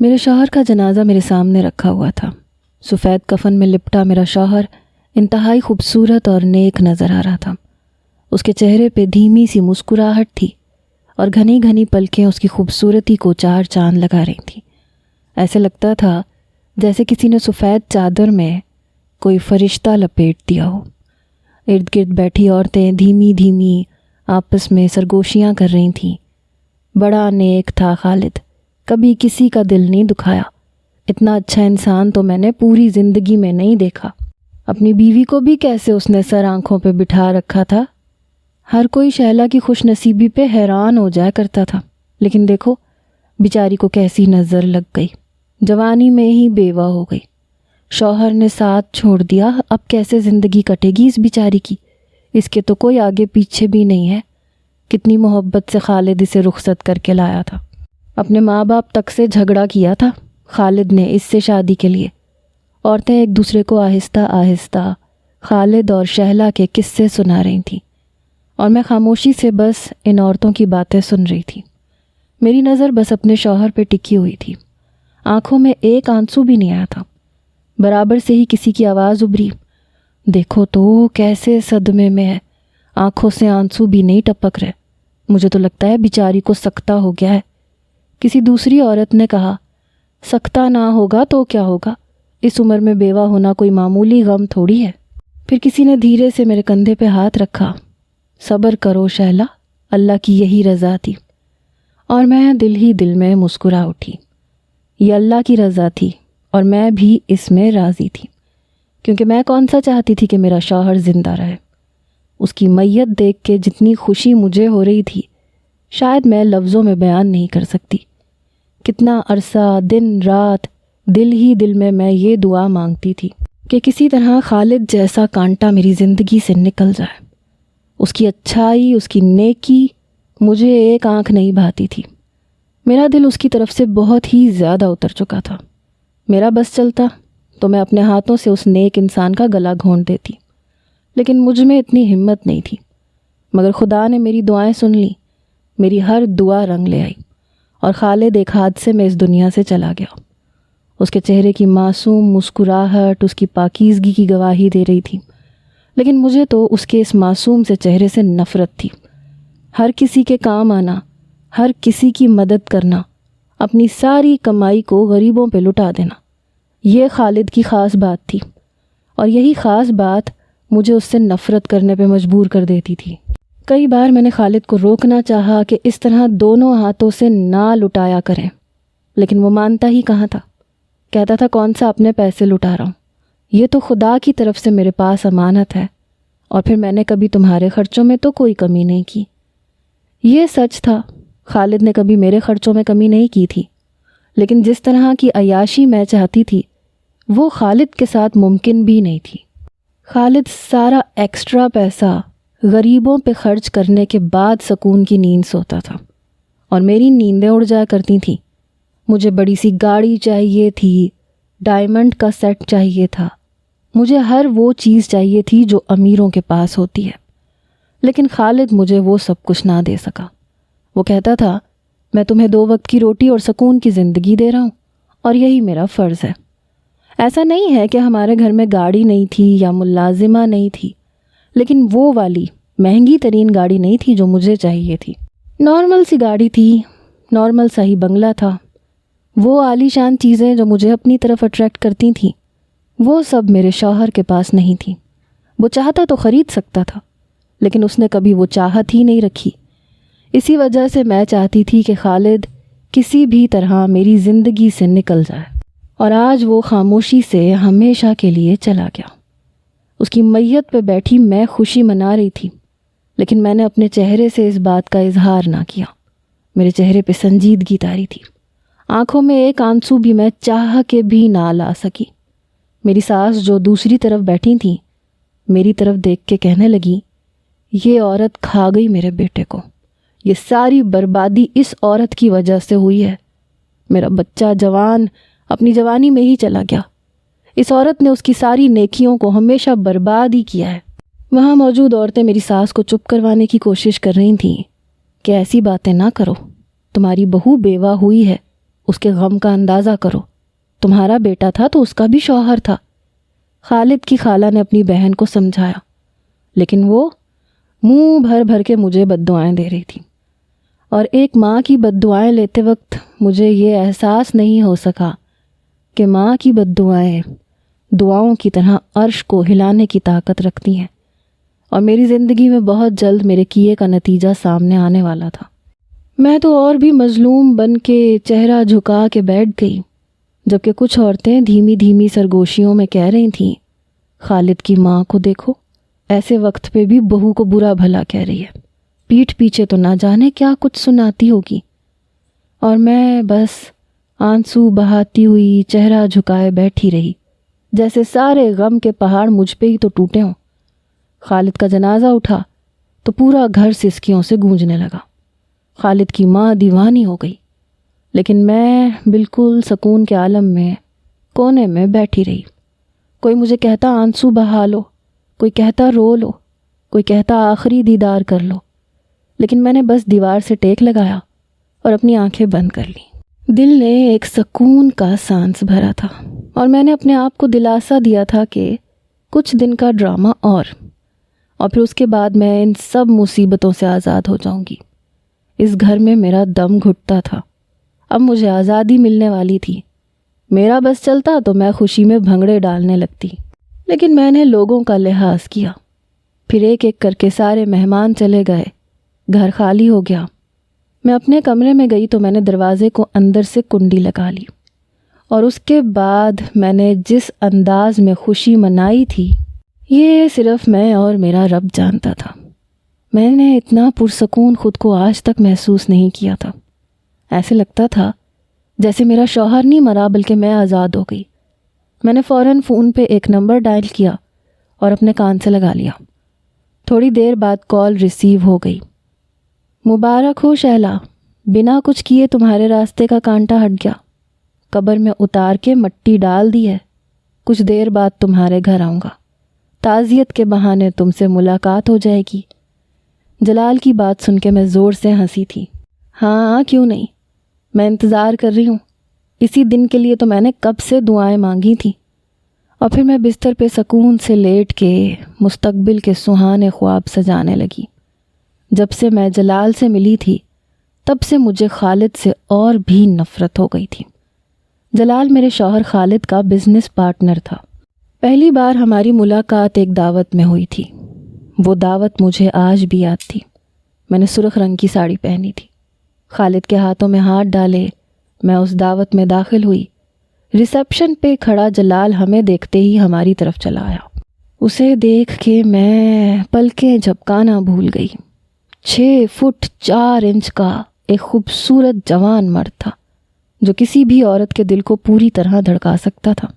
میرے شوہر کا جنازہ میرے سامنے رکھا ہوا تھا۔ سفید کفن میں لپٹا میرا شوہر انتہائی خوبصورت اور نیک نظر آ رہا تھا۔ اس کے چہرے پہ دھیمی سی مسکراہٹ تھی اور گھنی گھنی پلکیں اس کی خوبصورتی کو چار چاند لگا رہی تھیں۔ ایسے لگتا تھا جیسے کسی نے سفید چادر میں کوئی فرشتہ لپیٹ دیا ہو۔ ارد گرد بیٹھی عورتیں دھیمی دھیمی آپس میں سرگوشیاں کر رہی تھیں۔ بڑا نیک تھا خالد، کبھی کسی کا دل نہیں دکھایا۔ اتنا اچھا انسان تو میں نے پوری زندگی میں نہیں دیکھا۔ اپنی بیوی کو بھی کیسے اس نے سر آنکھوں پہ بٹھا رکھا تھا۔ ہر کوئی شہلا کی خوش نصیبی پہ حیران ہو جایا کرتا تھا، لیکن دیکھو بیچاری کو کیسی نظر لگ گئی، جوانی میں ہی بیوہ ہو گئی۔ شوہر نے ساتھ چھوڑ دیا، اب کیسے زندگی کٹے گی اس بیچاری کی؟ اس کے تو کوئی آگے پیچھے بھی نہیں ہے۔ کتنی محبت سے خالد اسے رخصت کر کے لایا تھا۔ اپنے ماں باپ تک سے جھگڑا کیا تھا خالد نے اس سے شادی کے لیے۔ عورتیں ایک دوسرے کو آہستہ آہستہ خالد اور شہلا کے قصے سنا رہی تھیں، اور میں خاموشی سے بس ان عورتوں کی باتیں سن رہی تھی۔ میری نظر بس اپنے شوہر پہ ٹکی ہوئی تھی۔ آنکھوں میں ایک آنسو بھی نہیں آیا تھا۔ برابر سے ہی کسی کی آواز ابھری، دیکھو تو کیسے صدمے میں ہے، آنکھوں سے آنسو بھی نہیں ٹپک رہے، مجھے تو لگتا ہے بیچاری کو سکتہ ہو گیا ہے۔ کسی دوسری عورت نے کہا، سکتہ نہ ہوگا تو کیا ہوگا، اس عمر میں بیوہ ہونا کوئی معمولی غم تھوڑی ہے۔ پھر کسی نے دھیرے سے میرے کندھے پہ ہاتھ رکھا، صبر کرو شہلا، اللہ کی یہی رضا تھی۔ اور میں دل ہی دل میں مسکرا اٹھی۔ یہ اللہ کی رضا تھی اور میں بھی اس میں راضی تھی، کیونکہ میں کون سا چاہتی تھی کہ میرا شوہر زندہ رہے۔ اس کی میت دیکھ کے جتنی خوشی مجھے ہو رہی تھی شاید میں لفظوں میں بیان نہیں کر سکتی۔ کتنا عرصہ دن رات دل ہی دل میں یہ دعا مانگتی تھی کہ کسی طرح خالد جیسا کانٹا میری زندگی سے نکل جائے۔ اس کی اچھائی، اس کی نیکی مجھے ایک آنکھ نہیں بھاتی تھی۔ میرا دل اس کی طرف سے بہت ہی زیادہ اتر چکا تھا۔ میرا بس چلتا تو میں اپنے ہاتھوں سے اس نیک انسان کا گلا گھونٹ دیتی، لیکن مجھ میں اتنی ہمت نہیں تھی۔ مگر خدا نے میری دعائیں سن لی، میری ہر دعا رنگ لے آئی، اور خالد ایک حادثے میں اس دنیا سے چلا گیا۔ اس کے چہرے کی معصوم مسکراہٹ اس کی پاکیزگی کی گواہی دے رہی تھی، لیکن مجھے تو اس کے اس معصوم سے چہرے سے نفرت تھی۔ ہر کسی کے کام آنا، ہر کسی کی مدد کرنا، اپنی ساری کمائی کو غریبوں پہ لٹا دینا، یہ خالد کی خاص بات تھی، اور یہی خاص بات مجھے اس سے نفرت کرنے پہ مجبور کر دیتی تھی۔ کئی بار میں نے خالد کو روکنا چاہا کہ اس طرح دونوں ہاتھوں سے نہ لٹایا کریں، لیکن وہ مانتا ہی کہاں تھا۔ کہتا تھا کون سا اپنے پیسے لٹا رہا ہوں، یہ تو خدا کی طرف سے میرے پاس امانت ہے، اور پھر میں نے کبھی تمہارے خرچوں میں تو کوئی کمی نہیں کی۔ یہ سچ تھا، خالد نے کبھی میرے خرچوں میں کمی نہیں کی تھی، لیکن جس طرح کی عیاشی میں چاہتی تھی وہ خالد کے ساتھ ممکن بھی نہیں تھی۔ خالد سارا ایکسٹرا پیسہ غریبوں پہ خرچ کرنے کے بعد سکون کی نیند سوتا تھا، اور میری نیندیں اڑ جایا کرتی تھیں۔ مجھے بڑی سی گاڑی چاہیے تھی، ڈائمنڈ کا سیٹ چاہیے تھا، مجھے ہر وہ چیز چاہیے تھی جو امیروں کے پاس ہوتی ہے، لیکن خالد مجھے وہ سب کچھ نہ دے سکا۔ وہ کہتا تھا میں تمہیں 2 وقت کی روٹی اور سکون کی زندگی دے رہا ہوں، اور یہی میرا فرض ہے۔ ایسا نہیں ہے کہ ہمارے گھر میں گاڑی نہیں تھی یا ملازمہ نہیں تھی، لیکن وہ والی مہنگی ترین گاڑی نہیں تھی جو مجھے چاہیے تھی۔ نارمل سی گاڑی تھی، نارمل سا ہی بنگلہ تھا۔ وہ عالی شان چیزیں جو مجھے اپنی طرف اٹریکٹ کرتی تھیں وہ سب میرے شوہر کے پاس نہیں تھیں۔ وہ چاہتا تو خرید سکتا تھا، لیکن اس نے کبھی وہ چاہت ہی نہیں رکھی۔ اسی وجہ سے میں چاہتی تھی کہ خالد کسی بھی طرح میری زندگی سے نکل جائے، اور آج وہ خاموشی سے ہمیشہ کے لیے چلا گیا۔ اس کی میت پہ بیٹھی میں خوشی منا رہی تھی، لیکن میں نے اپنے چہرے سے اس بات کا اظہار نہ کیا۔ میرے چہرے پہ سنجیدگی تاری تھی، آنکھوں میں ایک آنسو بھی میں چاہ کے بھی نہ لا سکی۔ میری ساس جو دوسری طرف بیٹھی تھیں میری طرف دیکھ کے کہنے لگی، یہ عورت کھا گئی میرے بیٹے کو، یہ ساری بربادی اس عورت کی وجہ سے ہوئی ہے۔ میرا بچہ جوان اپنی جوانی میں ہی چلا گیا، اس عورت نے اس کی ساری نیکیوں کو ہمیشہ برباد ہی کیا ہے۔ وہاں موجود عورتیں میری ساس کو چپ کروانے کی کوشش کر رہی تھیں کہ ایسی باتیں نہ کرو، تمہاری بہو بیوہ ہوئی ہے، اس کے غم کا اندازہ کرو، تمہارا بیٹا تھا تو اس کا بھی شوہر تھا۔ خالد کی خالہ نے اپنی بہن کو سمجھایا، لیکن وہ منہ بھر بھر کے مجھے بد دعائیں دے رہی تھی، اور ایک ماں کی بد دعائیں لیتے وقت مجھے یہ احساس نہیں ہو سکا کہ ماں کی بد دعائیں دعاؤں کی طرح عرش کو ہلانے کی طاقت رکھتی ہیں، اور میری زندگی میں بہت جلد میرے کیے کا نتیجہ سامنے آنے والا تھا۔ میں تو اور بھی مظلوم بن کے چہرہ جھکا کے بیٹھ گئی، جبکہ کچھ عورتیں دھیمی دھیمی سرگوشیوں میں کہہ رہی تھیں، خالد کی ماں کو دیکھو، ایسے وقت پہ بھی بہو کو برا بھلا کہہ رہی ہے، پیٹھ پیچھے تو نہ جانے کیا کچھ سناتی ہوگی۔ اور میں بس آنسو بہاتی ہوئی چہرہ جھکائے بیٹھی رہی، جیسے سارے غم کے پہاڑ مجھ پہ ہی تو ٹوٹے ہوں۔ خالد کا جنازہ اٹھا تو پورا گھر سسکیوں سے گونجنے لگا۔ خالد کی ماں دیوانی ہو گئی، لیکن میں بالکل سکون کے عالم میں کونے میں بیٹھی رہی۔ کوئی مجھے کہتا آنسو بہا لو، کوئی کہتا رو لو، کوئی کہتا آخری دیدار کر لو، لیکن میں نے بس دیوار سے ٹیک لگایا اور اپنی آنکھیں بند کر لی۔ دل نے ایک سکون کا سانس بھرا تھا، اور میں نے اپنے آپ کو دلاسا دیا تھا کہ کچھ دن کا ڈرامہ اور پھر اس کے بعد میں ان سب مصیبتوں سے آزاد ہو جاؤں گی۔ اس گھر میں میرا دم گھٹتا تھا، اب مجھے آزادی ملنے والی تھی۔ میرا بس چلتا تو میں خوشی میں بھنگڑے ڈالنے لگتی، لیکن میں نے لوگوں کا لحاظ کیا۔ پھر ایک ایک کر کے سارے مہمان چلے گئے، گھر خالی ہو گیا۔ میں اپنے کمرے میں گئی تو میں نے دروازے کو اندر سے کنڈی لگا لی، اور اس کے بعد میں نے جس انداز میں خوشی منائی تھی، یہ صرف میں اور میرا رب جانتا تھا۔ میں نے اتنا پرسکون خود کو آج تک محسوس نہیں کیا تھا۔ ایسے لگتا تھا جیسے میرا شوہر نہیں مرا بلکہ میں آزاد ہو گئی۔ میں نے فوراً فون پہ ایک نمبر ڈائل کیا اور اپنے کان سے لگا لیا۔ تھوڑی دیر بعد کال ریسیو ہو گئی۔ مبارک ہو شہلا، بنا کچھ کیے تمہارے راستے کا کانٹا ہٹ گیا، قبر میں اتار کے مٹی ڈال دی ہے، کچھ دیر بعد تمہارے گھر آؤں گا، تعزیت کے بہانے تم سے ملاقات ہو جائے گی۔ جلال کی بات سن کے میں زور سے ہنسی تھی۔ ہاں کیوں نہیں، میں انتظار کر رہی ہوں، اسی دن کے لیے تو میں نے کب سے دعائیں مانگی تھیں۔ اور پھر میں بستر پہ سکون سے لیٹ کے مستقبل کے سہانے خواب سجانے لگی۔ جب سے میں جلال سے ملی تھی تب سے مجھے خالد سے اور بھی نفرت ہو گئی تھی۔ جلال میرے شوہر خالد کا بزنس پارٹنر تھا۔ پہلی بار ہماری ملاقات ایک دعوت میں ہوئی تھی۔ وہ دعوت مجھے آج بھی یاد تھی۔ میں نے سرخ رنگ کی ساڑی پہنی تھی، خالد کے ہاتھوں میں ہاتھ ڈالے میں اس دعوت میں داخل ہوئی۔ ریسیپشن پہ کھڑا جلال ہمیں دیکھتے ہی ہماری طرف چلا آیا۔ اسے دیکھ کے میں پلکیں جھپکانا بھول گئی۔ 6 فٹ 4 انچ کا ایک خوبصورت جوان مرد تھا جو کسی بھی عورت کے دل کو پوری طرح دھڑکا سکتا تھا۔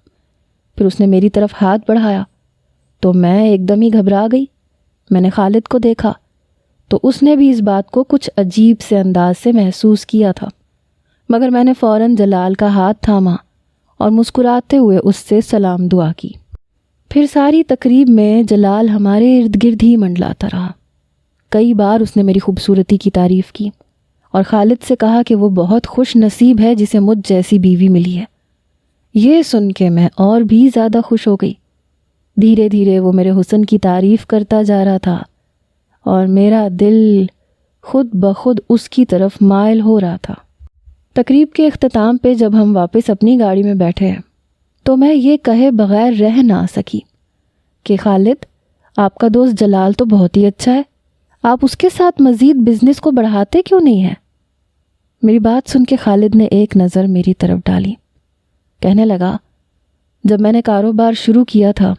پھر اس نے میری طرف ہاتھ بڑھایا تو میں ایک دم ہی گھبرا گئی۔ میں نے خالد کو دیکھا تو اس نے بھی اس بات کو کچھ عجیب سے انداز سے محسوس کیا تھا، مگر میں نے فوراً جلال کا ہاتھ تھاما اور مسکراتے ہوئے اس سے سلام دعا کی۔ پھر ساری تقریب میں جلال ہمارے ارد گرد ہی منڈلاتا رہا۔ کئی بار اس نے میری خوبصورتی کی تعریف کی اور خالد سے کہا کہ وہ بہت خوش نصیب ہے جسے مجھ جیسی بیوی ملی ہے۔ یہ سن کے میں اور بھی زیادہ خوش ہو گئی۔ دھیرے دھیرے وہ میرے حسن کی تعریف کرتا جا رہا تھا اور میرا دل خود بخود اس کی طرف مائل ہو رہا تھا۔ تقریب کے اختتام پہ جب ہم واپس اپنی گاڑی میں بیٹھے تو میں یہ کہے بغیر رہ نہ سکی کہ خالد، آپ کا دوست جلال تو بہت ہی اچھا ہے، آپ اس کے ساتھ مزید بزنس کو بڑھاتے کیوں نہیں ہیں؟ میری بات سن کے خالد نے ایک نظر میری طرف ڈالی۔ کہنے لگا، جب میں نے کاروبار شروع کیا تھا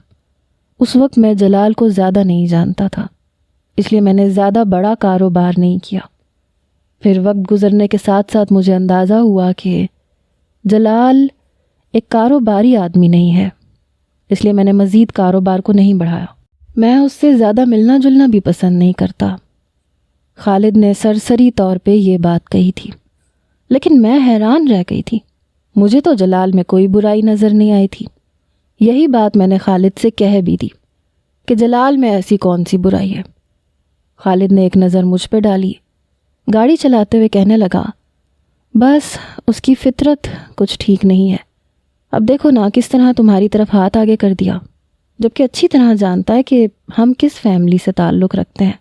اس وقت میں جلال کو زیادہ نہیں جانتا تھا، اس لیے میں نے زیادہ بڑا کاروبار نہیں کیا۔ پھر وقت گزرنے کے ساتھ ساتھ مجھے اندازہ ہوا کہ جلال ایک کاروباری آدمی نہیں ہے، اس لیے میں نے مزید کاروبار کو نہیں بڑھایا۔ میں اس سے زیادہ ملنا جلنا بھی پسند نہیں کرتا۔ خالد نے سرسری طور پہ یہ بات کہی تھی، لیکن میں حیران رہ گئی تھی۔ مجھے تو جلال میں کوئی برائی نظر نہیں آئی تھی۔ یہی بات میں نے خالد سے کہہ بھی دی کہ جلال میں ایسی کون سی برائی ہے۔ خالد نے ایک نظر مجھ پہ ڈالی، گاڑی چلاتے ہوئے کہنے لگا، بس اس کی فطرت کچھ ٹھیک نہیں ہے. اب دیکھو نا کس طرح تمہاری طرف ہاتھ آگے کر دیا، جبکہ اچھی طرح جانتا ہے کہ ہم کس فیملی سے تعلق رکھتے ہیں،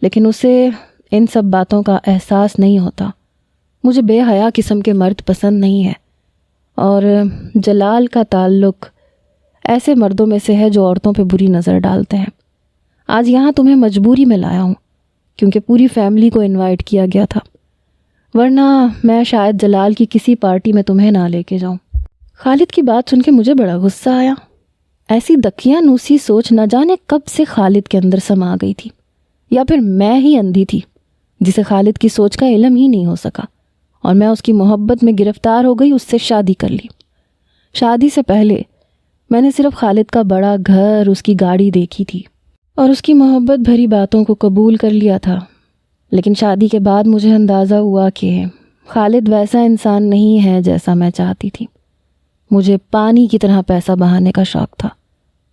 لیکن اسے ان سب باتوں کا احساس نہیں ہوتا. مجھے بے حیا قسم کے مرد پسند نہیں ہے، اور جلال کا تعلق ایسے مردوں میں سے ہے جو عورتوں پہ بری نظر ڈالتے ہیں. آج یہاں تمہیں مجبوری میں لایا ہوں کیونکہ پوری فیملی کو انوائٹ کیا گیا تھا، ورنہ میں شاید جلال کی کسی پارٹی میں تمہیں نہ لے کے جاؤں. خالد کی بات سن کے مجھے بڑا غصہ آیا. ایسی دکیا نوسی سوچ نہ جانے کب سے خالد کے اندر سما گئی تھی، یا پھر میں ہی اندھی تھی جسے خالد کی سوچ کا علم ہی نہیں ہو سکا، اور میں اس کی محبت میں گرفتار ہو گئی، اس سے شادی کر لی. شادی سے پہلے میں نے صرف خالد کا بڑا گھر، اس کی گاڑی دیکھی تھی اور اس کی محبت بھری باتوں کو قبول کر لیا تھا. لیکن شادی کے بعد مجھے اندازہ ہوا کہ خالد ویسا انسان نہیں ہے جیسا میں چاہتی تھی. مجھے پانی کی طرح پیسہ بہانے کا شوق تھا.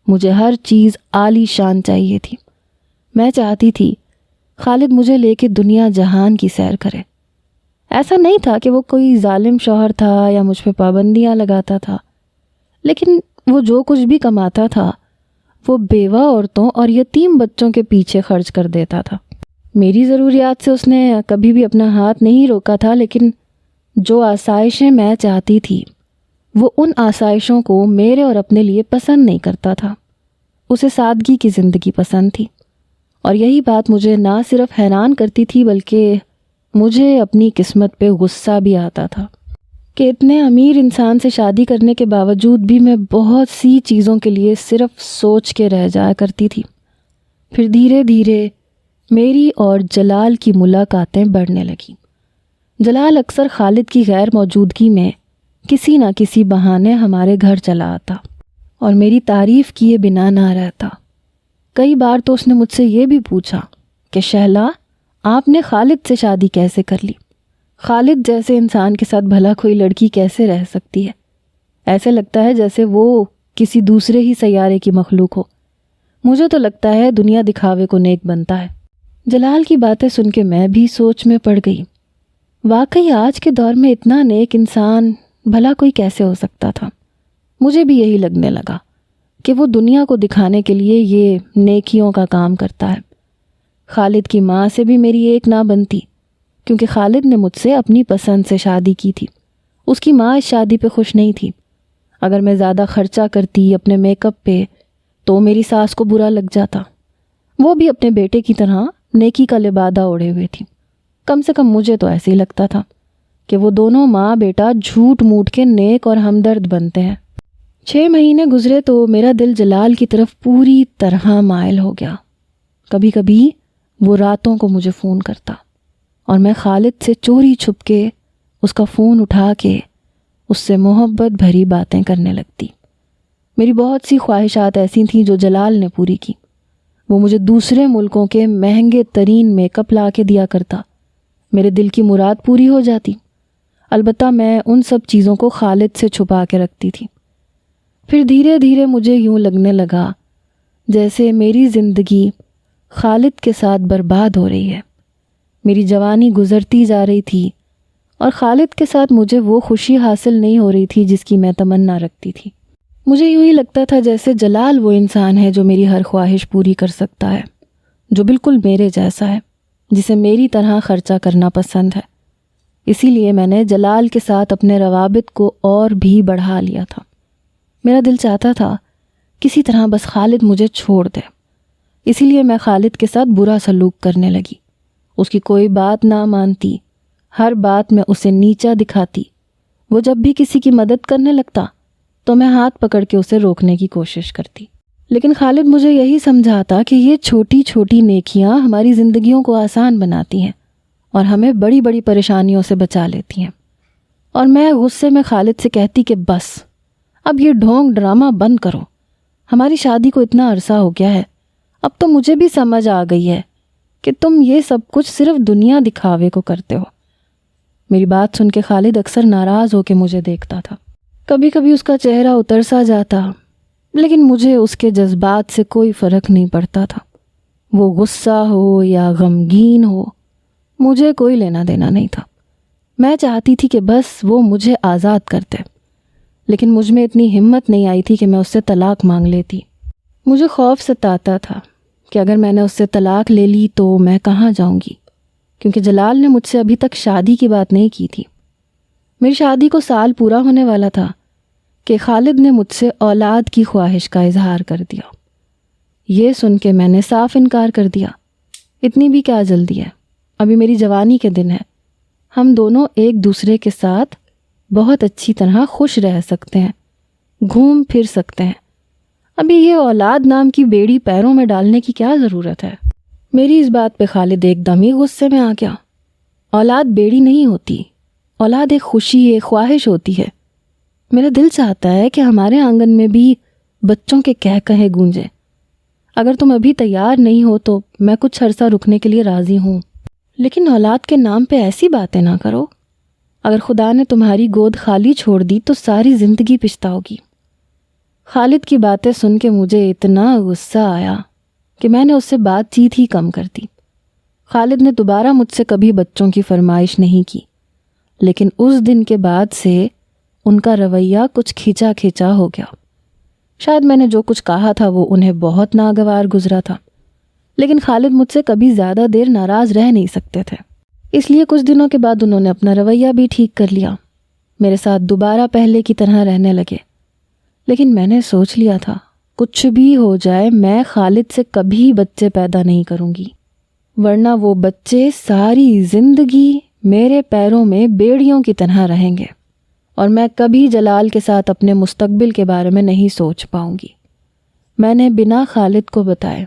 مجھے ہر چیز عالی شان چاہیے تھی. میں چاہتی تھی خالد مجھے لے کے دنیا جہان کی سیر کرے. ایسا نہیں تھا کہ وہ کوئی ظالم شوہر تھا یا مجھ پہ پابندیاں لگاتا تھا، لیکن وہ جو کچھ بھی کماتا تھا وہ بیوہ عورتوں اور یتیم بچوں کے پیچھے خرچ کر دیتا تھا. میری ضروریات سے اس نے کبھی بھی اپنا ہاتھ نہیں روکا تھا، لیکن جو آسائشیں میں چاہتی تھی وہ ان آسائشوں کو میرے اور اپنے لیے پسند نہیں کرتا تھا. اسے سادگی کی زندگی پسند تھی، اور یہی بات مجھے نہ صرف حیران کرتی تھی بلکہ مجھے اپنی قسمت پہ غصہ بھی آتا تھا کہ اتنے امیر انسان سے شادی کرنے کے باوجود بھی میں بہت سی چیزوں کے لیے صرف سوچ کے رہ جایا کرتی تھی. پھر دھیرے دھیرے میری اور جلال کی ملاقاتیں بڑھنے لگیں. جلال اکثر خالد کی غیر موجودگی میں کسی نہ کسی بہانے ہمارے گھر چلا آتا اور میری تعریف کیے بنا نہ رہتا. کئی بار تو اس نے مجھ سے یہ بھی پوچھا کہ شہلا، آپ نے خالد سے شادی کیسے کر لی؟ خالد جیسے انسان کے ساتھ بھلا کوئی لڑکی کیسے رہ سکتی ہے؟ ایسے لگتا ہے جیسے وہ کسی دوسرے ہی سیارے کی مخلوق ہو. مجھے تو لگتا ہے دنیا دکھاوے کو نیک بنتا ہے. جلال کی باتیں سن کے میں بھی سوچ میں پڑ گئی. واقعی آج کے دور میں اتنا نیک انسان بھلا کوئی کیسے ہو سکتا تھا؟ مجھے بھی یہی لگنے لگا کہ وہ دنیا کو دکھانے کے لیے یہ نیکیوں کا کام کرتا ہے. خالد کی ماں سے بھی میری ایک نہ بنتی، کیونکہ خالد نے مجھ سے اپنی پسند سے شادی کی تھی. اس کی ماں اس شادی پہ خوش نہیں تھی. اگر میں زیادہ خرچہ کرتی اپنے میک اپ پہ تو میری ساس کو برا لگ جاتا. وہ بھی اپنے بیٹے کی طرح نیکی کا لبادہ اوڑھے ہوئے تھی. کم سے کم مجھے تو ایسے ہی لگتا تھا کہ وہ دونوں ماں بیٹا جھوٹ موٹ کے نیک اور ہمدرد بنتے ہیں. 6 مہینے گزرے تو میرا دل جلال کی طرف پوری طرح مائل ہو گیا. کبھی کبھی وہ راتوں کو مجھے فون کرتا اور میں خالد سے چوری چھپ کے اس کا فون اٹھا کے اس سے محبت بھری باتیں کرنے لگتی. میری بہت سی خواہشات ایسی تھیں جو جلال نے پوری کی. وہ مجھے دوسرے ملکوں کے مہنگے ترین میک اپ لا کے دیا کرتا. میرے دل کی مراد پوری ہو جاتی. البتہ میں ان سب چیزوں کو خالد سے چھپا کے رکھتی تھی. پھر دھیرے دھیرے مجھے یوں لگنے لگا جیسے میری زندگی خالد کے ساتھ برباد ہو رہی ہے. میری جوانی گزرتی جا رہی تھی اور خالد کے ساتھ مجھے وہ خوشی حاصل نہیں ہو رہی تھی جس کی میں تمنا رکھتی تھی. مجھے یوں ہی لگتا تھا جیسے جلال وہ انسان ہے جو میری ہر خواہش پوری کر سکتا ہے، جو بالکل میرے جیسا ہے، جسے میری طرح خرچہ کرنا پسند ہے. اسی لیے میں نے جلال کے ساتھ اپنے روابط کو اور بھی بڑھا لیا تھا. میرا دل چاہتا تھا کسی طرح بس خالد مجھے چھوڑ دے. اسی لیے میں خالد کے ساتھ برا سلوک کرنے لگی. اس کی کوئی بات نہ مانتی، ہر بات میں اسے نیچا دکھاتی. وہ جب بھی کسی کی مدد کرنے لگتا تو میں ہاتھ پکڑ کے اسے روکنے کی کوشش کرتی. لیکن خالد مجھے یہی سمجھاتا کہ یہ چھوٹی چھوٹی نیکیاں ہماری زندگیوں کو آسان بناتی ہیں اور ہمیں بڑی بڑی پریشانیوں سے بچا لیتی ہیں. اور میں غصے میں خالد سے کہتی کہ بس اب یہ ڈھونگ ڈرامہ بند کرو. ہماری شادی کو اتنا عرصہ ہو گیا ہے، اب تو مجھے بھی سمجھ آ گئی ہے کہ تم یہ سب کچھ صرف دنیا دکھاوے کو کرتے ہو. میری بات سن کے خالد اکثر ناراض ہو کے مجھے دیکھتا تھا. کبھی کبھی اس کا چہرہ اتر سا جاتا، لیکن مجھے اس کے جذبات سے کوئی فرق نہیں پڑتا تھا. وہ غصہ ہو یا غمگین ہو، مجھے کوئی لینا دینا نہیں تھا. میں چاہتی تھی کہ بس وہ مجھے آزاد کر دے، لیکن مجھ میں اتنی ہمت نہیں آئی تھی کہ میں اس سے طلاق مانگ لیتی۔ مجھے خوف ستاتا تھا کہ اگر میں نے اس سے طلاق لے لی تو میں کہاں جاؤں گی، کیونکہ جلال نے مجھ سے ابھی تک شادی کی بات نہیں کی تھی۔ میری شادی کو سال پورا ہونے والا تھا کہ خالد نے مجھ سے اولاد کی خواہش کا اظہار کر دیا۔ یہ سن کے میں نے صاف انکار کر دیا۔ اتنی بھی کیا جلدی ہے، ابھی میری جوانی کے دن ہے، ہم دونوں ایک دوسرے کے ساتھ بہت اچھی طرح خوش رہ سکتے ہیں، گھوم پھر سکتے ہیں، ابھی یہ اولاد نام کی بیڑی پیروں میں ڈالنے کی کیا ضرورت ہے؟ میری اس بات پہ خالد ایک دم ہی غصے میں آ گیا۔ اولاد بیڑی نہیں ہوتی، اولاد ایک خوشی، ایک خواہش ہوتی ہے۔ میرا دل چاہتا ہے کہ ہمارے آنگن میں بھی بچوں کے کہہ کہے گونجے۔ اگر تم ابھی تیار نہیں ہو تو میں کچھ عرصہ رکنے کے لیے راضی ہوں، لیکن اولاد کے نام پہ ایسی باتیں نہ کرو۔ اگر خدا نے تمہاری گود خالی چھوڑ دی تو ساری زندگی پچھتاؤ گی۔ خالد کی باتیں سن کے مجھے اتنا غصہ آیا کہ میں نے اس سے بات چیت ہی کم کر دی۔ خالد نے دوبارہ مجھ سے کبھی بچوں کی فرمائش نہیں کی، لیکن اس دن کے بعد سے ان کا رویہ کچھ کھینچا کھینچا ہو گیا۔ شاید میں نے جو کچھ کہا تھا وہ انہیں بہت ناگوار گزرا تھا، لیکن خالد مجھ سے کبھی زیادہ دیر ناراض رہ نہیں سکتے تھے، اس لیے کچھ دنوں کے بعد انہوں نے اپنا رویہ بھی ٹھیک کر لیا، میرے ساتھ دوبارہ پہلے کی طرح رہنے لگے۔ لیکن میں نے سوچ لیا تھا کچھ بھی ہو جائے میں خالد سے کبھی بچے پیدا نہیں کروں گی، ورنہ وہ بچے ساری زندگی میرے پیروں میں بیڑیوں کی طرح رہیں گے اور میں کبھی جلال کے ساتھ اپنے مستقبل کے بارے میں نہیں سوچ پاؤں گی۔ میں نے بنا خالد کو بتائے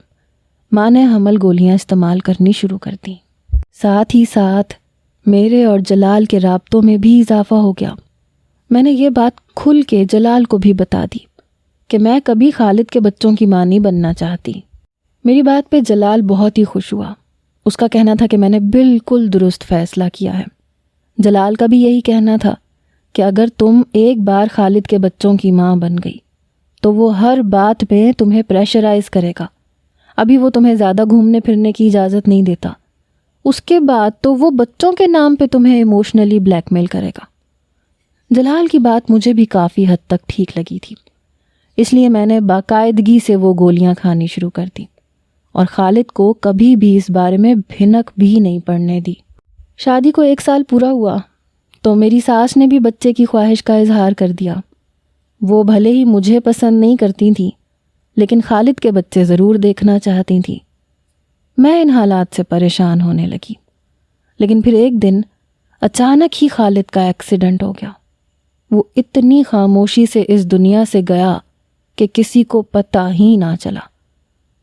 مانے حمل گولیاں استعمال کرنی شروع کر دیں۔ ساتھ ہی ساتھ میرے اور جلال کے رابطوں میں بھی اضافہ ہو گیا۔ میں نے یہ بات کھل کے جلال کو بھی بتا دی کہ میں کبھی خالد کے بچوں کی ماں نہیں بننا چاہتی۔ میری بات پہ جلال بہت ہی خوش ہوا۔ اس کا کہنا تھا کہ میں نے بالکل درست فیصلہ کیا ہے۔ جلال کا بھی یہی کہنا تھا کہ اگر تم ایک بار خالد کے بچوں کی ماں بن گئی تو وہ ہر بات میں تمہیں پریشرائز کرے گا۔ ابھی وہ تمہیں زیادہ گھومنے پھرنے کی اجازت نہیں دیتا، اس کے بعد تو وہ بچوں کے نام پہ تمہیں ایموشنلی بلیک میل کرے گا۔ جلال کی بات مجھے بھی کافی حد تک ٹھیک لگی تھی، اس لیے میں نے باقاعدگی سے وہ گولیاں کھانی شروع کر دی اور خالد کو کبھی بھی اس بارے میں بھنک بھی نہیں پڑنے دی۔ شادی کو 1 سال پورا ہوا تو میری ساس نے بھی بچے کی خواہش کا اظہار کر دیا۔ وہ بھلے ہی مجھے پسند نہیں کرتی تھیں، لیکن خالد کے بچے ضرور دیکھنا چاہتی تھیں۔ میں ان حالات سے پریشان ہونے لگی، لیکن پھر ایک دن اچانک ہی خالد کا ایکسیڈنٹ ہو گیا۔ وہ اتنی خاموشی سے اس دنیا سے گیا کہ کسی کو پتہ ہی نہ چلا،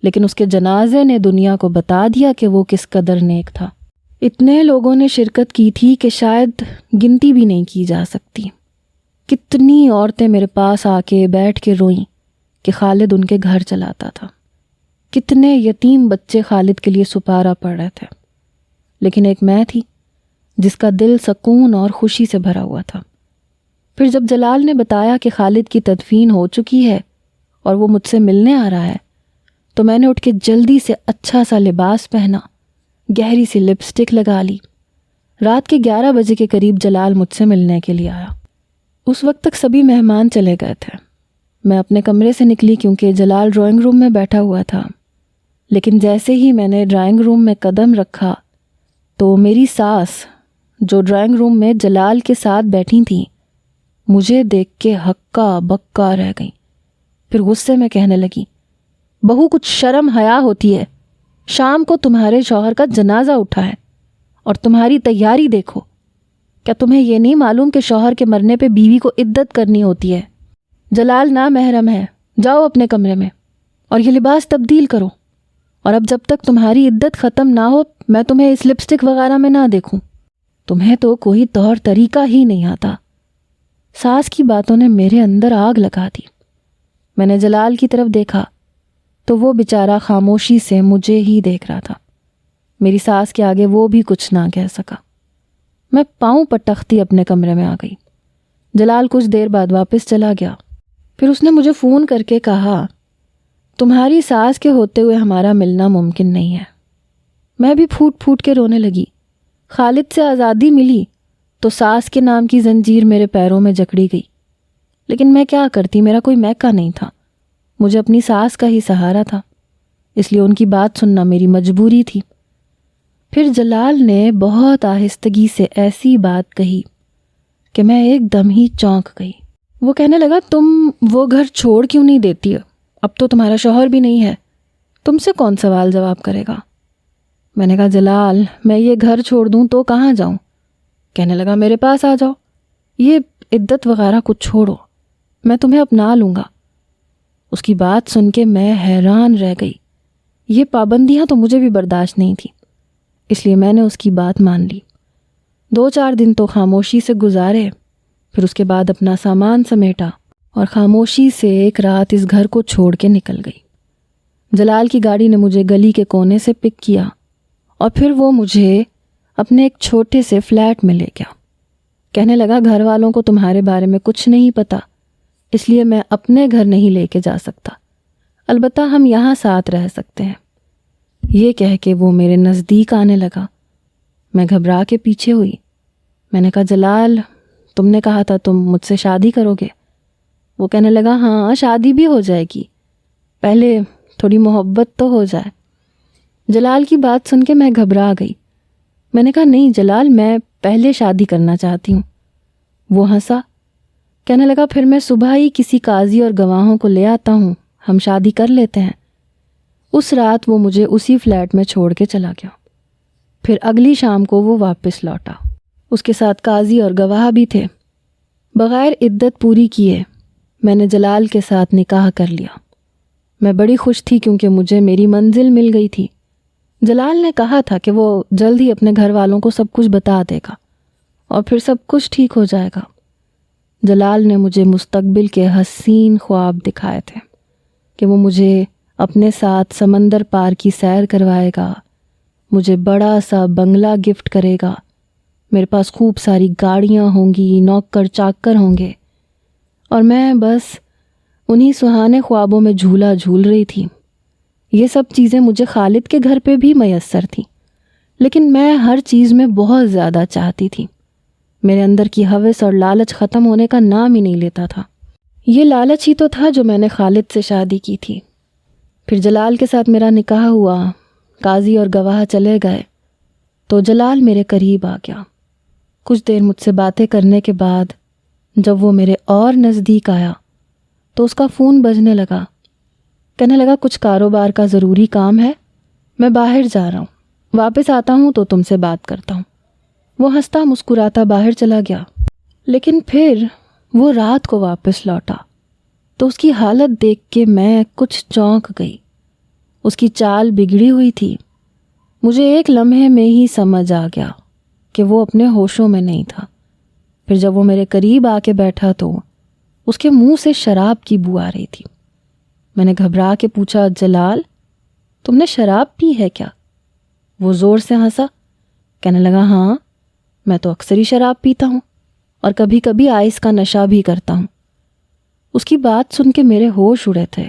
لیکن اس کے جنازے نے دنیا کو بتا دیا کہ وہ کس قدر نیک تھا۔ اتنے لوگوں نے شرکت کی تھی کہ شاید گنتی بھی نہیں کی جا سکتی۔ کتنی عورتیں میرے پاس آ کے بیٹھ کے روئیں کہ خالد ان کے گھر چلاتا تھا۔ کتنے یتیم بچے خالد کے لیے سپارہ پڑ رہے تھے، لیکن ایک میں تھی جس کا دل سکون اور خوشی سے بھرا ہوا تھا۔ پھر جب جلال نے بتایا کہ خالد کی تدفین ہو چکی ہے اور وہ مجھ سے ملنے آ رہا ہے تو میں نے اٹھ کے جلدی سے اچھا سا لباس پہنا، گہری سی لپسٹک لگا لی۔ رات کے 11 بجے کے قریب جلال مجھ سے ملنے کے لیے آیا۔ اس وقت تک سبھی مہمان چلے گئے تھے۔ میں اپنے کمرے سے نکلی کیونکہ جلال ڈرائنگ روم میں بیٹھا ہوا تھا، لیکن جیسے ہی میں نے ڈرائنگ روم میں قدم رکھا تو میری ساس جو ڈرائنگ روم میں جلال کے ساتھ بیٹھی تھیں مجھے دیکھ کے ہکا بکا رہ گئیں۔ پھر غصے میں کہنے لگی، بہو کچھ شرم حیا ہوتی ہے، شام کو تمہارے شوہر کا جنازہ اٹھا ہے اور تمہاری تیاری دیکھو۔ کیا تمہیں یہ نہیں معلوم کہ شوہر کے مرنے پہ بیوی کو عدت کرنی ہوتی ہے؟ جلال نامحرم ہے، جاؤ اپنے کمرے میں اور یہ لباس تبدیل کرو، اور اب جب تک تمہاری عدت ختم نہ ہو میں تمہیں اس لپسٹک وغیرہ میں نہ دیکھوں۔ تمہیں تو کوئی طور طریقہ ہی نہیں آتا۔ ساس کی باتوں نے میرے اندر آگ لگا دی۔ میں نے جلال کی طرف دیکھا تو وہ بیچارہ خاموشی سے مجھے ہی دیکھ رہا تھا۔ میری ساس کے آگے وہ بھی کچھ نہ کہہ سکا۔ میں پاؤں پٹختی اپنے کمرے میں آ گئی۔ جلال کچھ دیر بعد واپس چلا گیا۔ پھر اس نے مجھے فون کر کے کہا، تمہاری ساس کے ہوتے ہوئے ہمارا ملنا ممکن نہیں ہے۔ میں بھی پھوٹ پھوٹ کے رونے لگی۔ خالد سے آزادی ملی تو ساس کے نام کی زنجیر میرے پیروں میں جکڑی گئی، لیکن میں کیا کرتی، میرا کوئی میکا نہیں تھا، مجھے اپنی ساس کا ہی سہارا تھا، اس لیے ان کی بات سننا میری مجبوری تھی۔ پھر جلال نے بہت آہستگی سے ایسی بات کہی کہ میں ایک دم ہی چونک گئی۔ وہ کہنے لگا، تم وہ گھر چھوڑ کیوں نہیں دیتی؟ اب تو تمہارا شوہر بھی نہیں ہے، تم سے کون سوال جواب کرے گا؟ میں نے کہا، جلال میں یہ گھر چھوڑ دوں تو کہاں جاؤں؟ کہنے لگا، میرے پاس آ جاؤ، یہ عدت وغیرہ کچھ چھوڑو، میں تمہیں اپنا لوں گا۔ اس کی بات سن کے میں حیران رہ گئی، یہ پابندیاں تو مجھے بھی برداشت نہیں تھی، اس لیے میں نے اس کی بات مان لی۔ 2-4 دن تو خاموشی سے گزارے، پھر اس کے بعد اپنا سامان سمیٹا اور خاموشی سے ایک رات اس گھر کو چھوڑ کے نکل گئی۔ جلال کی گاڑی نے مجھے گلی کے کونے سے پک کیا اور پھر وہ مجھے اپنے ایک چھوٹے سے فلیٹ میں لے گیا۔ کہنے لگا، گھر والوں کو تمہارے بارے میں کچھ نہیں پتا، اس لیے میں اپنے گھر نہیں لے کے جا سکتا، البتہ ہم یہاں ساتھ رہ سکتے ہیں۔ یہ کہہ کے وہ میرے نزدیک آنے لگا۔ میں گھبرا کے پیچھے ہوئی۔ میں نے کہا، جلال تم نے کہا تھا تم مجھ سے شادی کرو گے۔ وہ کہنے لگا، ہاں شادی بھی ہو جائے گی، پہلے تھوڑی محبت تو ہو جائے۔ جلال کی بات سن کے میں گھبرا گئی۔ میں نے کہا، نہیں جلال، میں پہلے شادی کرنا چاہتی ہوں۔ وہ ہنسا، کہنے لگا، پھر میں صبح ہی کسی قاضی اور گواہوں کو لے آتا ہوں، ہم شادی کر لیتے ہیں۔ اس رات وہ مجھے اسی فلیٹ میں چھوڑ کے چلا گیا۔ پھر اگلی شام کو وہ واپس لوٹا، اس کے ساتھ قاضی اور گواہ بھی تھے۔ بغیر عدت پوری کیے میں نے جلال کے ساتھ نکاح کر لیا۔ میں بڑی خوش تھی کیونکہ مجھے میری منزل مل گئی تھی۔ جلال نے کہا تھا کہ وہ جلد ہی اپنے گھر والوں کو سب کچھ بتا دے گا اور پھر سب کچھ ٹھیک ہو جائے گا۔ جلال نے مجھے مستقبل کے حسین خواب دکھائے تھے کہ وہ مجھے اپنے ساتھ سمندر پار کی سیر کروائے گا، مجھے بڑا سا بنگلہ گفٹ کرے گا، میرے پاس خوب ساری گاڑیاں ہوں گی، نوکر چاکر ہوں گے، اور میں بس انہی سہانے خوابوں میں جھولا جھول رہی تھی۔ یہ سب چیزیں مجھے خالد کے گھر پہ بھی میسر تھیں، لیکن میں ہر چیز میں بہت زیادہ چاہتی تھی۔ میرے اندر کی ہوس اور لالچ ختم ہونے کا نام ہی نہیں لیتا تھا۔ یہ لالچ ہی تو تھا جو میں نے خالد سے شادی کی تھی۔ پھر جلال کے ساتھ میرا نکاح ہوا، قاضی اور گواہ چلے گئے تو جلال میرے قریب آ گیا۔ کچھ دیر مجھ سے باتیں کرنے کے بعد جب وہ میرے اور نزدیک آیا تو اس کا فون بجنے لگا۔ کہنے لگا، کچھ کاروبار کا ضروری کام ہے، میں باہر جا رہا ہوں، واپس آتا ہوں تو تم سے بات کرتا ہوں۔ وہ ہنستا مسکراتا باہر چلا گیا، لیکن پھر وہ رات کو واپس لوٹا تو اس کی حالت دیکھ کے میں کچھ چونک گئی۔ اس کی چال بگڑی ہوئی تھی۔ مجھے ایک لمحے میں ہی سمجھ آ گیا کہ وہ اپنے ہوشوں میں نہیں تھا۔ پھر جب وہ میرے قریب آ کے بیٹھا تو اس کے منہ سے شراب کی بو آ رہی تھی۔ میں نے گھبرا کے پوچھا، جلال تم نے شراب پی ہے کیا؟ وہ زور سے ہنسا، کہنے لگا، ہاں میں تو اکثر ہی شراب پیتا ہوں اور کبھی کبھی آئس کا نشہ بھی کرتا ہوں۔ اس کی بات سن کے میرے ہوش اڑے تھے۔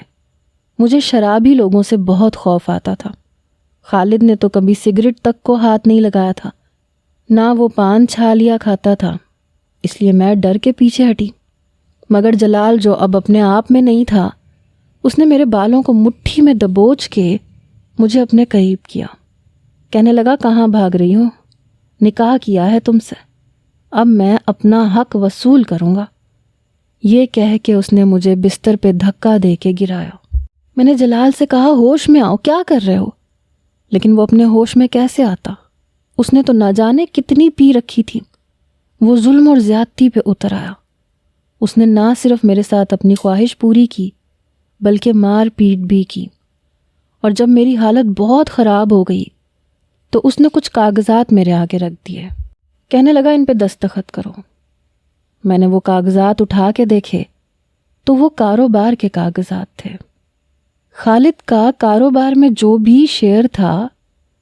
مجھے شرابی لوگوں سے بہت خوف آتا تھا۔ خالد نے تو کبھی سگریٹ تک کو ہاتھ نہیں لگایا تھا، نہ وہ پان چھالیا کھاتا تھا، اس لیے میں ڈر کے پیچھے ہٹی۔ مگر جلال جو اب اپنے آپ میں نہیں تھا، اس نے میرے بالوں کو مٹھی میں دبوچ کے مجھے اپنے قریب کیا۔ کہنے لگا، کہاں بھاگ رہی ہو؟ نکاح کیا ہے تم سے، اب میں اپنا حق وصول کروں گا۔ یہ کہہ کے اس نے مجھے بستر پہ دھکا دے کے گرایا۔ میں نے جلال سے کہا، ہوش میں آؤ، کیا کر رہے ہو؟ لیکن وہ اپنے ہوش میں کیسے آتا؟ اس نے تو نہ جانے کتنی پی رکھی تھی۔ وہ ظلم اور زیادتی پہ اتر آیا۔ اس نے نہ صرف میرے ساتھ اپنی خواہش پوری کی بلکہ مار پیٹ بھی کی، اور جب میری حالت بہت خراب ہو گئی تو اس نے کچھ کاغذات میرے آگے رکھ دیے۔ کہنے لگا، ان پہ دستخط کرو۔ میں نے وہ کاغذات اٹھا کے دیکھے تو وہ کاروبار کے کاغذات تھے۔ خالد کا کاروبار میں جو بھی شیئر تھا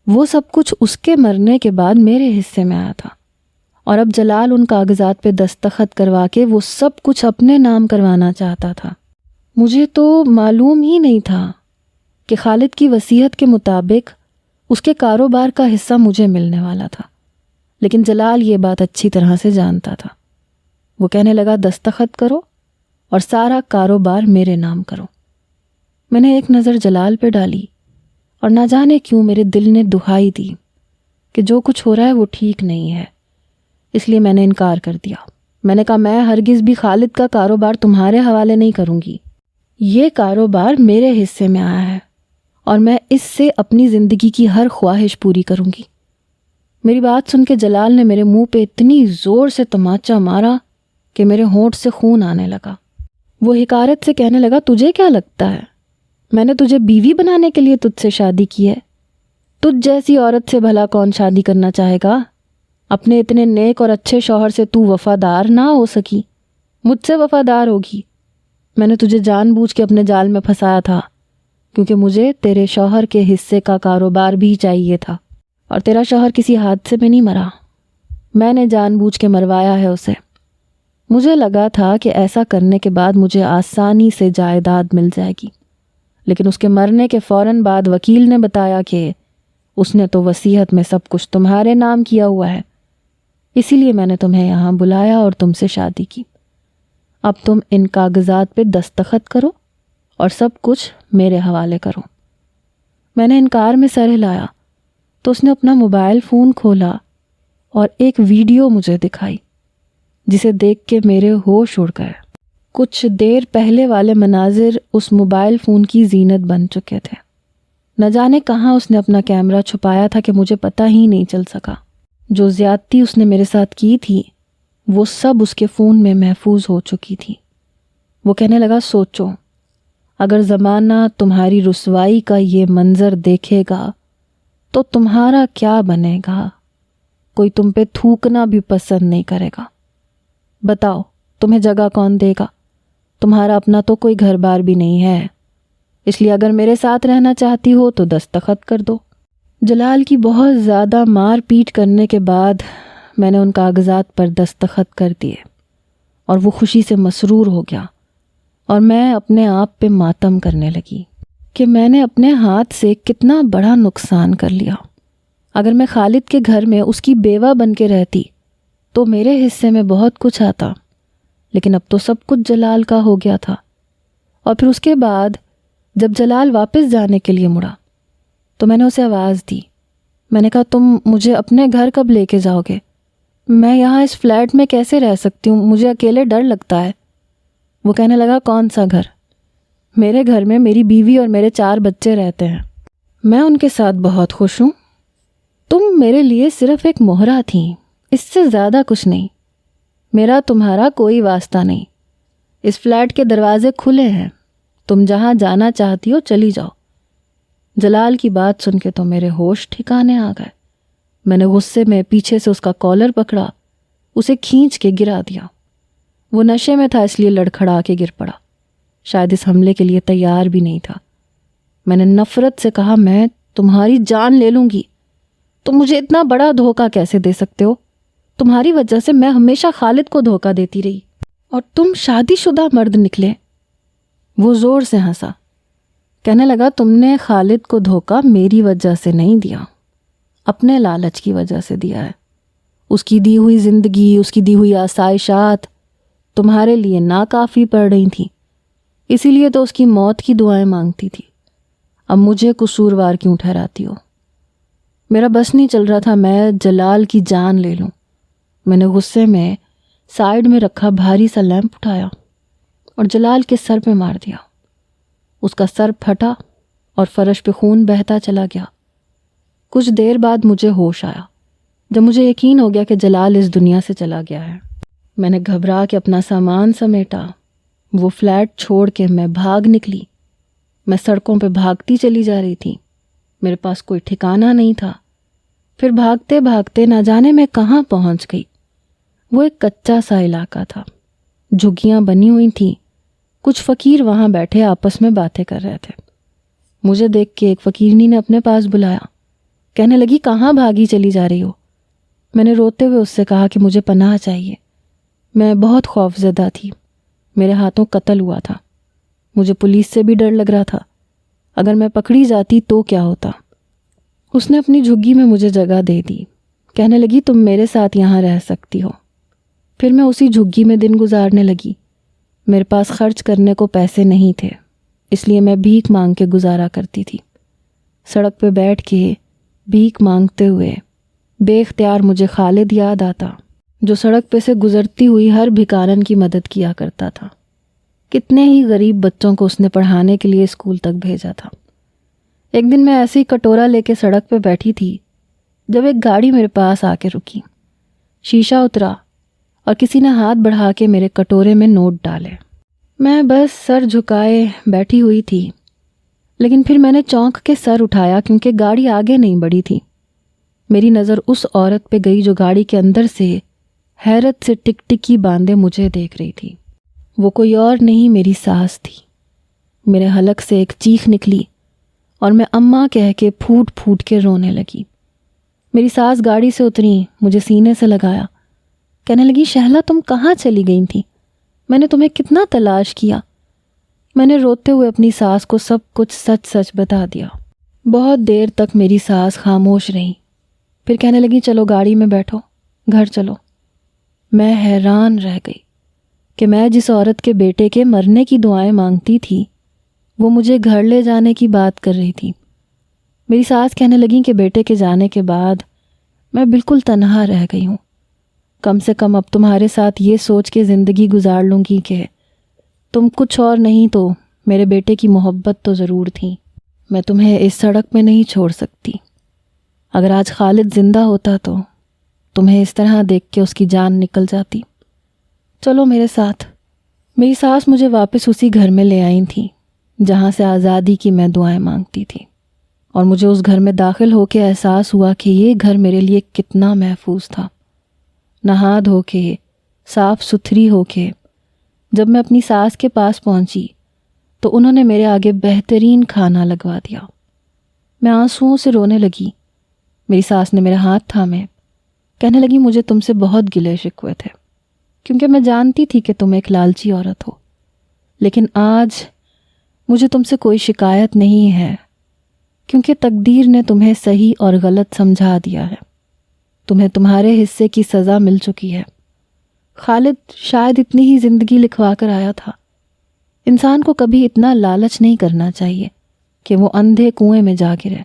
وہ سب کچھ اس کے مرنے کے بعد میرے حصے میں آیا تھا، اور اب جلال ان کاغذات پہ دستخط کروا کے وہ سب کچھ اپنے نام کروانا چاہتا تھا۔ مجھے تو معلوم ہی نہیں تھا کہ خالد کی وصیت کے مطابق اس کے کاروبار کا حصہ مجھے ملنے والا تھا۔ لیکن جلال یہ بات اچھی طرح سے جانتا تھا۔ وہ کہنے لگا دستخط کرو اور سارا کاروبار میرے نام کرو۔ میں نے ایک نظر جلال پہ ڈالی اور نہ جانے کیوں میرے دل نے دہائی دی کہ جو کچھ ہو رہا ہے وہ ٹھیک نہیں ہے، اس لیے میں نے انکار کر دیا۔ میں نے کہا میں ہرگز بھی خالد کا کاروبار تمہارے حوالے نہیں کروں گی، یہ کاروبار میرے حصے میں آیا ہے اور میں اس سے اپنی زندگی کی ہر خواہش پوری کروں گی۔ میری بات سن کے جلال نے میرے منہ پہ اتنی زور سے تماچا مارا کہ میرے ہونٹ سے خون آنے لگا۔ وہ حقارت سے کہنے لگا تجھے کیا لگتا ہے میں نے تجھے بیوی بنانے کے لیے تجھ سے شادی کی ہے؟ تجھ جیسی عورت سے بھلا کون شادی کرنا چاہے گا؟ اپنے اتنے نیک اور اچھے شوہر سے تو وفادار نہ ہو سکی، مجھ سے وفادار ہوگی۔ میں نے تجھے جان بوجھ کے اپنے جال میں پھنسایا تھا کیونکہ مجھے تیرے شوہر کے حصے کا کاروبار بھی چاہیے تھا، اور تیرا شوہر کسی حادثے میں نہیں مرا، میں نے جان بوجھ کے مروایا ہے اسے۔ مجھے لگا تھا کہ ایسا کرنے کے بعد مجھے آسانی سے جائیداد مل جائے گی، لیکن اس کے مرنے کے فوراً بعد وکیل نے بتایا کہ اس نے تو وصیت میں سب کچھ تمہارے نام کیا ہوا ہے، اسی لیے میں نے تمہیں یہاں بلایا اور تم سے شادی کی۔ اب تم ان کاغذات پہ دستخط کرو اور سب کچھ میرے حوالے کرو۔ میں نے انکار میں سر ہلایا تو اس نے اپنا موبائل فون کھولا اور ایک ویڈیو مجھے دکھائی جسے دیکھ کے میرے ہوش اڑ گئے۔ کچھ دیر پہلے والے مناظر اس موبائل فون کی زینت بن چکے تھے۔ نہ جانے کہاں اس نے اپنا کیمرہ چھپایا تھا کہ مجھے پتہ ہی نہیں چل سکا۔ جو زیادتی اس نے میرے ساتھ کی تھی وہ سب اس کے فون میں محفوظ ہو چکی تھی۔ وہ کہنے لگا سوچو، اگر زمانہ تمہاری رسوائی کا یہ منظر دیکھے گا تو تمہارا کیا بنے گا؟ کوئی تم پہ تھوکنا بھی پسند نہیں کرے گا۔ بتاؤ تمہیں جگہ کون دے گا؟ تمہارا اپنا تو کوئی گھر بار بھی نہیں ہے، اس لیے اگر میرے ساتھ رہنا چاہتی ہو تو دستخط کر دو۔ جلال کی بہت زیادہ مار پیٹ کرنے کے بعد میں نے ان کاغذات پر دستخط کر دیے اور وہ خوشی سے مسرور ہو گیا، اور میں اپنے آپ پہ ماتم کرنے لگی کہ میں نے اپنے ہاتھ سے کتنا بڑا نقصان کر لیا۔ اگر میں خالد کے گھر میں اس کی بیوہ بن کے رہتی تو میرے حصے میں بہت کچھ آتا، لیکن اب تو سب کچھ جلال کا ہو گیا تھا۔ اور پھر اس کے بعد جب جلال واپس جانے کے لیے مڑا تو میں نے اسے آواز دی۔ میں نے کہا تم مجھے اپنے گھر کب لے کے جاؤ گے؟ میں یہاں اس فلیٹ میں کیسے رہ سکتی ہوں؟ مجھے اکیلے ڈر لگتا ہے۔ وہ کہنے لگا کون سا گھر؟ میرے گھر میں میری بیوی اور میرے 4 بچے رہتے ہیں، میں ان کے ساتھ بہت خوش ہوں۔ تم میرے لیے صرف ایک مہرہ تھیں، اس سے زیادہ کچھ نہیں۔ میرا تمہارا کوئی واسطہ نہیں، اس فلیٹ کے دروازے کھلے ہیں، تم جہاں جانا چاہتی ہو چلی جاؤ۔ جلال کی بات سن کے تو میرے ہوش ٹھکانے آ گئے۔ میں نے غصے میں پیچھے سے اس کا کالر پکڑا، اسے کھینچ کے گرا دیا۔ وہ نشے میں تھا اس لیے لڑکھڑا کے گر پڑا، شاید اس حملے کے لیے تیار بھی نہیں تھا۔ میں نے نفرت سے کہا میں تمہاری جان لے لوں گی، تم مجھے اتنا بڑا دھوکہ کیسے دے سکتے ہو؟ تمہاری وجہ سے میں ہمیشہ خالد کو دھوکہ دیتی رہی اور تم شادی شدہ مرد نکلے۔ وہ زور سے ہنسا، کہنے لگا تم نے خالد کو دھوکہ میری وجہ سے نہیں دیا، اپنے لالچ کی وجہ سے دیا ہے۔ اس کی دی ہوئی زندگی، اس کی دی ہوئی آسائشات تمہارے لیے ناکافی پڑ رہی تھیں، اسی لیے تو اس کی موت کی دعائیں مانگتی تھی۔ اب مجھے قصوروار کیوں ٹھہراتی ہو؟ میرا بس نہیں چل رہا تھا میں جلال کی جان لے لوں۔ میں نے غصے میں سائیڈ میں رکھا بھاری سا لیمپ اٹھایا اور جلال کے سر پہ مار دیا۔ اس کا سر پھٹا اور فرش پہ خون بہتا چلا گیا۔ کچھ دیر بعد مجھے ہوش آیا جب مجھے یقین ہو گیا کہ جلال اس دنیا سے چلا گیا ہے۔ میں نے گھبرا کے اپنا سامان سمیٹا، وہ فلیٹ چھوڑ کے میں بھاگ نکلی۔ میں سڑکوں پہ بھاگتی چلی جا رہی تھی، میرے پاس کوئی ٹھکانہ نہیں تھا۔ پھر بھاگتے بھاگتے نہ جانے میں کہاں پہنچ گئی۔ وہ ایک کچا سا علاقہ تھا، جھگیاں بنی ہوئی تھیں، کچھ فقیر وہاں بیٹھے آپس میں باتیں کر رہے تھے۔ مجھے دیکھ کے ایک فقیرنی نے اپنے پاس بلایا، کہنے لگی کہاں بھاگی چلی جا رہی ہو؟ میں نے روتے ہوئے اس سے کہا کہ مجھے پناہ چاہیے، میں بہت خوفزدہ تھی، میرے ہاتھوں قتل ہوا تھا، مجھے پولیس سے بھی ڈر لگ رہا تھا، اگر میں پکڑی جاتی تو کیا ہوتا۔ اس نے اپنی جھگی میں مجھے جگہ دے دی، کہنے لگی تم میرے ساتھ یہاں رہ سکتی ہو۔ پھر میں اسی جھگی میں دن گزارنے لگی۔ میرے پاس خرچ کرنے کو پیسے نہیں تھے، اس لیے میں بھیک مانگ کے گزارا کرتی تھی۔ سڑک پہ بیٹھ کے بھیک مانگتے ہوئے بے اختیار مجھے خالد یاد آتا، جو سڑک پہ سے گزرتی ہوئی ہر بھکارن کی مدد کیا کرتا تھا۔ کتنے ہی غریب بچوں کو اس نے پڑھانے کے لیے اسکول تک بھیجا تھا۔ ایک دن میں ایسے ہی کٹورا لے کے سڑک پہ بیٹھی تھی جب ایک گاڑی میرے پاس آ کے رکی۔ شیشہ اترا اور کسی نے ہاتھ بڑھا کے میرے کٹورے میں نوٹ ڈالے۔ میں بس سر جھکائے بیٹھی ہوئی تھی، لیکن پھر میں نے چونک کے سر اٹھایا کیونکہ گاڑی آگے نہیں بڑھی تھی۔ میری نظر اس عورت پہ گئی جو گاڑی کے اندر سے حیرت سے ٹک ٹکی باندھے مجھے دیکھ رہی تھی۔ وہ کوئی اور نہیں، میری ساس تھی۔ میرے حلق سے ایک چیخ نکلی اور میں اماں کہہ کے پھوٹ پھوٹ کے رونے لگی۔ میری ساس گاڑی سے اتری، مجھے سینے سے لگایا، کہنے لگی شہلا تم کہاں چلی گئی تھی؟ میں نے تمہیں کتنا تلاش کیا۔ میں نے روتے ہوئے اپنی ساس کو سب کچھ سچ سچ بتا دیا۔ بہت دیر تک میری ساس خاموش رہی، پھر کہنے لگی چلو گاڑی میں بیٹھو، گھر چلو۔ میں حیران رہ گئی کہ میں جس عورت کے بیٹے کے مرنے کی دعائیں مانگتی تھی وہ مجھے گھر لے جانے کی بات کر رہی تھی۔ میری ساس کہنے لگی کہ بیٹے کے جانے کے بعد میں بالکل تنہا رہ گئی ہوں، کم سے کم اب تمہارے ساتھ یہ سوچ کے زندگی گزار لوں گی کہ تم کچھ اور نہیں تو میرے بیٹے کی محبت تو ضرور تھی۔ میں تمہیں اس سڑک میں نہیں چھوڑ سکتی۔ اگر آج خالد زندہ ہوتا تو تمہیں اس طرح دیکھ کے اس کی جان نکل جاتی۔ چلو میرے ساتھ۔ میری ساس مجھے واپس اسی گھر میں لے آئی تھی جہاں سے آزادی کی میں دعائیں مانگتی تھی، اور مجھے اس گھر میں داخل ہو کے احساس ہوا کہ یہ گھر میرے لیے کتنا محفوظ تھا۔ نہا دھو کے، صاف ستھری ہو کے جب میں اپنی ساس کے پاس پہنچی تو انہوں نے میرے آگے بہترین کھانا لگوا دیا۔ میں آنسوؤں سے رونے لگی۔ میری ساس نے میرا ہاتھ تھامے، کہنے لگی مجھے تم سے بہت گلے شکوے تھے کیونکہ میں جانتی تھی کہ تم ایک لالچی عورت ہو، لیکن آج مجھے تم سے کوئی شکایت نہیں ہے کیونکہ تقدیر نے تمہیں صحیح اور غلط سمجھا دیا ہے۔ تمہیں تمہارے حصے کی سزا مل چکی ہے۔ خالد شاید اتنی ہی زندگی لکھوا کر آیا تھا۔ انسان کو کبھی اتنا لالچ نہیں کرنا چاہیے کہ وہ اندھے کنویں میں جا گرے۔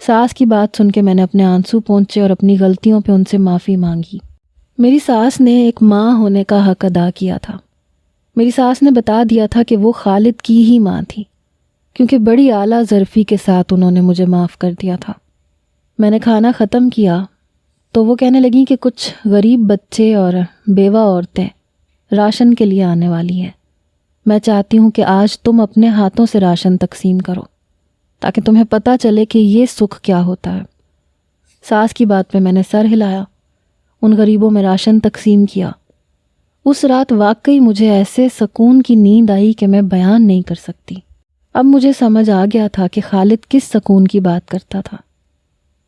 ساس کی بات سن کے میں نے اپنے آنسو پونچھے اور اپنی غلطیوں پہ ان سے معافی مانگی۔ میری ساس نے ایک ماں ہونے کا حق ادا کیا تھا۔ میری ساس نے بتا دیا تھا کہ وہ خالد کی ہی ماں تھی کیونکہ بڑی اعلیٰ ظرفی کے ساتھ انہوں نے مجھے معاف کر دیا تھا۔ میں نے کھانا ختم کیا تو وہ کہنے لگیں کہ کچھ غریب بچے اور بیوہ عورتیں راشن کے لیے آنے والی ہیں۔ میں چاہتی ہوں کہ آج تم اپنے ہاتھوں سے راشن تقسیم کرو تاکہ تمہیں پتہ چلے کہ یہ سکھ کیا ہوتا ہے۔ ساس کی بات پہ میں نے سر ہلایا، ان غریبوں میں راشن تقسیم کیا۔ اس رات واقعی مجھے ایسے سکون کی نیند آئی کہ میں بیان نہیں کر سکتی۔ اب مجھے سمجھ آ گیا تھا کہ خالد کس سکون کی بات کرتا تھا۔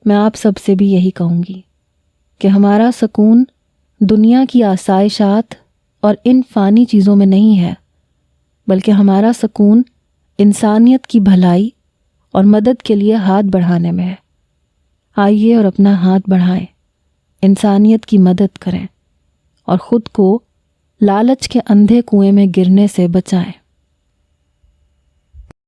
میں آپ سب سے بھی یہی کہوں گی کہ ہمارا سکون دنیا کی آسائشات اور ان فانی چیزوں میں نہیں ہے، بلکہ ہمارا سکون انسانیت کی بھلائی اور مدد کے لیے ہاتھ بڑھانے میں ہے۔ آئیے اور اپنا ہاتھ بڑھائیں، انسانیت کی مدد کریں اور خود کو لالچ کے اندھے کنویں میں گرنے سے بچائیں۔